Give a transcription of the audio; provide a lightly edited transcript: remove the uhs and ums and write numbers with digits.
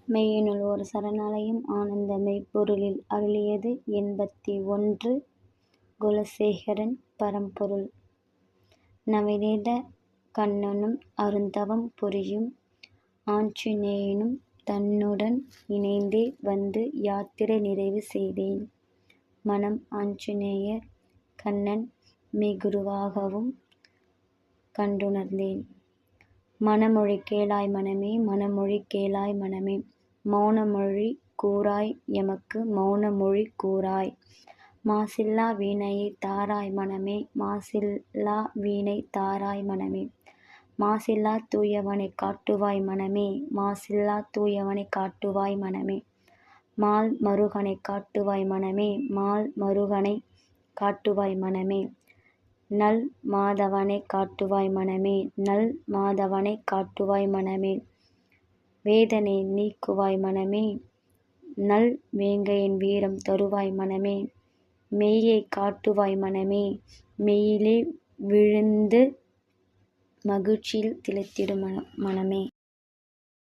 மெய்யினுள் ஒரு சரணாலயம் ஆனந்த மெய்ப்பொருளில் அருளியது 81 குலசேகரன் பரம்பொருள். நவநீத கண்ணனும் அருந்தவம் புரியும் ஆஞ்சநேயனும் தன்னுடன் இணைந்தே வந்து யாத்திரை நிறைவு செய்தேன். மனம் ஆஞ்சநேயர் கண்ணன் மெய்குருவாகவும் கண்டுணர்ந்தேன். மனமொழி கேளாய் மனமே, மனமொழி கேளாய் மனமே, மௌனமொழி கூறாய் எமக்கு மௌனமொழி கூறாய். மாசில்லா வீணையைத் தாராய் மனமே, மாசில்லா வீணை தாராய் மனமே, மாசில்லாத் தூயவனைக் காட்டுவாய் மனமே, மாசில்லாத் தூயவனைக் காட்டுவாய் மனமே, மால் மருகனைக் காட்டுவாய் மனமே, மால் மருகனைக் காட்டுவாய் மனமே, நல் மாதவனைக் காட்டுவாய் மனமே, நல் மாதவனைக் காட்டுவாய் மனமே, வேதனை நீக்குவாய் மனமே, நல் வேங்கையன் வீரம் தருவாய் மனமே, மெய்யைக் காட்டுவாய் மனமே, மெய்யிலே விழுந்து மகிழ்ச்சியில் திளைத்திடும் மனமே.